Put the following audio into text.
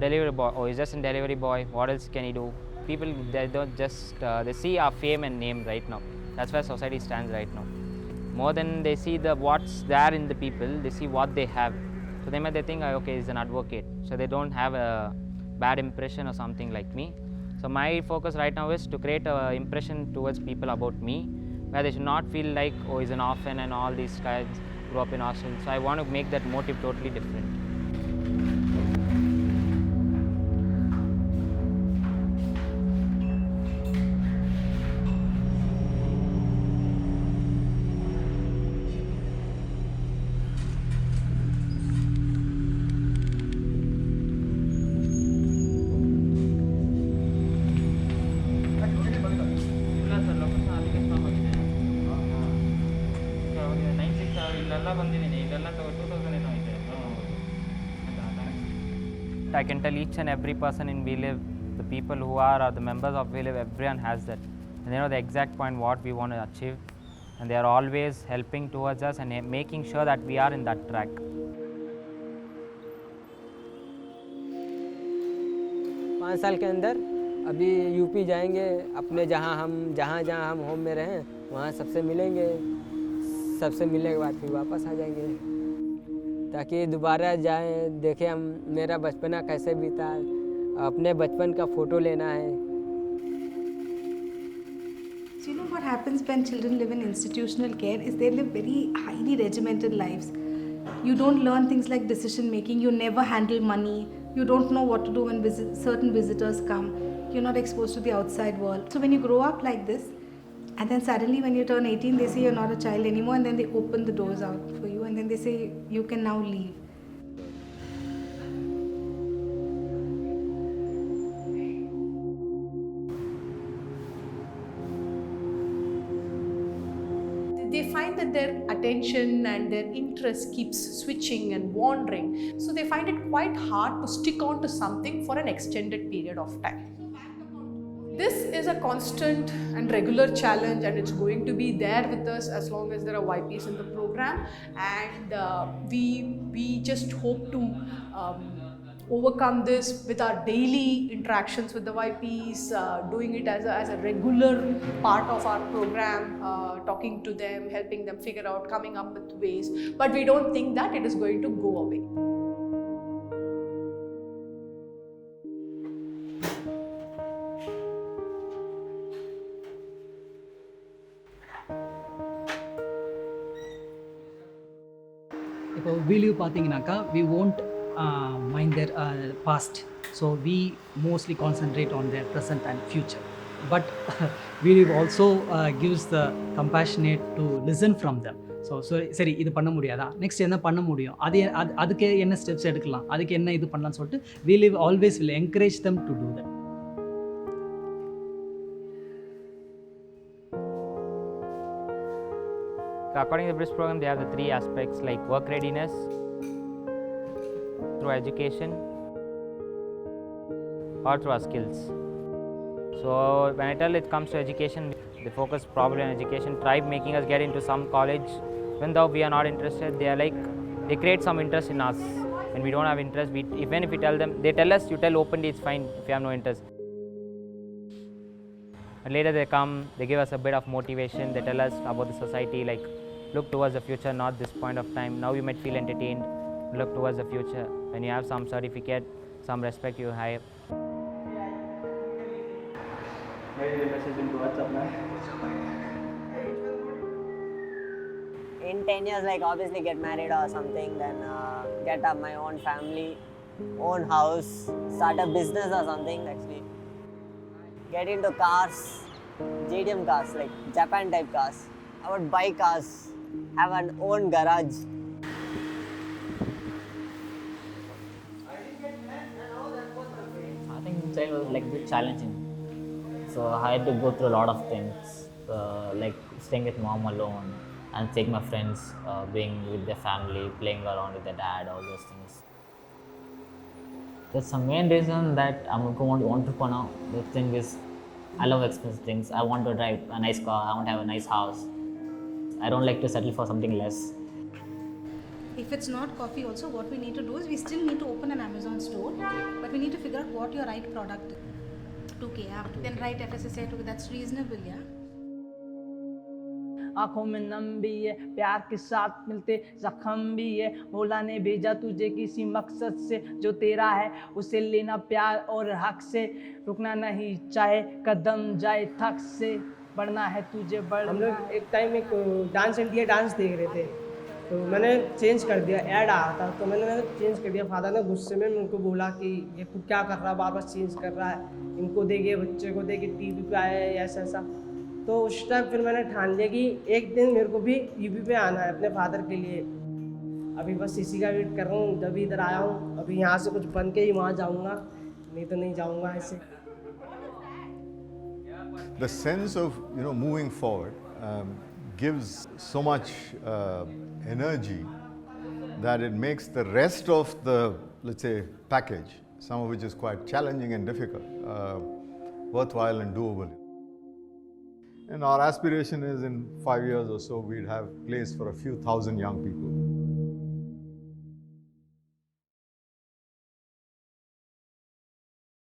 a delivery boy, oh, he's just a delivery boy, what else can he do? People, they don't just, they see our fame and name right now. That's where society stands right now. More than they see the what's there in the people, they see what they have. So they think, okay, he's an advocate. So they don't have a bad impression or something like me. So my focus right now is to create an impression towards people about me, where they should not feel like, oh, he's an orphan and all these guys grew up in hostel. So I want to make that motive totally different. I can tell each and every person in We Live, the people who are the members of We Live, everyone has that. And they know the exact point what we want to achieve. And they are always helping towards us and making sure that we are in that track. पाँच साल के अंदर अभी UP जाएंगे, अपने जहाँ हम home में रहें वहाँ सबसे मिलेंगे, सबसे मिलने के बाद फिर वापस आ जाएंगे, ताकि दोबारा जाएं, देखें हम मेरा बचपना कैसे बीता, अपने बचपन का फ़ोटो लेना है. So you know what happens when children live in institutional care is they live very highly regimented lives. You don't learn things like decision making, you never handle money, you don't know what to do when certain visitors come, you're not exposed to the outside world. So when you grow up like this, and then suddenly when you turn 18, they say you're not a child anymore, and then they open the doors out for you, and then they say you can now leave. They find that their attention and their interest keeps switching and wandering. So they find it quite hard to stick on to something for an extended period of time. This is a constant and regular challenge, and it's going to be there with us as long as there are YPs in the program. And we just hope to overcome this with our daily interactions with the YPs, doing it as a regular part of our program, talking to them, helping them figure out, coming up with ways. But we don't think that it is going to go away. இப்போ we live பார்த்தீங்கன்னாக்கா we won't mind their past, so we mostly concentrate on their present and future, but we live also gives the compassionate to listen from them. So சரி இது பண்ண முடியாதா, next என்ன பண்ண முடியும், அதுக்கு என்ன ஸ்டெப்ஸ் எடுக்கலாம், அதுக்கு என்ன இது பண்ணலாம்னு சொல்லிட்டு we live always will encourage them to do that. According to the BRIS program, they have the three aspects like work readiness, through education, or through our skills. So when I tell it comes to education, they focus probably on education, try making us get into some college. Even though we are not interested, they are like, they create some interest in us. When we don't have interest, even if we tell them, they tell us, you tell openly, it's fine if you have no interest. And later they come, they give us a bit of motivation, they tell us about the society, like look towards the future, not this point of time. Now you might feel entertained, look towards the future. When you have some certificate, some respect you have. In 10 years, like obviously get married or something, then get up my own family, own house, start a business or something actually. Get into cars, JDM cars, like Japan type cars. I would buy cars, have an own garage. I think childhood was like a bit challenging. So I had to go through a lot of things, like staying with mom alone and taking my friends, being with their family, playing around with their dad, all those things. That's the main reason that I'm going to entrepreneur. The thing is, I love expensive things. I want to drive a nice car. I want to have a nice house. I don't like to settle for something less. If it's not coffee also, what we need to do is we still need to open an Amazon store, but we need to figure out what your right product is. 2K, yeah. Then write FSSAI 2K, that's reasonable, yeah. आंखों में नम भी है, प्यार के साथ मिलते जख्म भी है। मौला ने भेजा तुझे किसी मकसद से, जो तेरा है उसे लेना प्यार और हक से। रुकना नहीं चाहे कदम जाए थक से, बढ़ना है तुझे बढ़ना। हम लोग एक टाइम एक डांस इंडिया डांस देख रहे थे, तो मैंने चेंज कर दिया, ऐड आ रहा था तो मैंने चेंज कर दिया। फादर ने गुस्से में उनको बोला कि ये तू क्या कर रहा है, वापस चेंज कर रहा है, इनको देखे बच्चे को देखे टीवी पे आया है ऐसा ऐसा। तो उस टाइम फिर मैंने ठान लिया कि एक दिन मेरे को भी यूपी पे आना है अपने फादर के लिए। अभी बस इसी का वेट कर रहा हूँ, जब इधर आया हूँ। अभी यहाँ से कुछ बन के ही वहाँ जाऊँगा, नहीं तो नहीं जाऊँगा ऐसे। The sense of moving forward gives so much energy that it makes the rest of the, let's say, package, some of which is quite challenging and difficult, worthwhile and doable. And our aspiration is in 5 years or so we'd have place for a few thousand young people.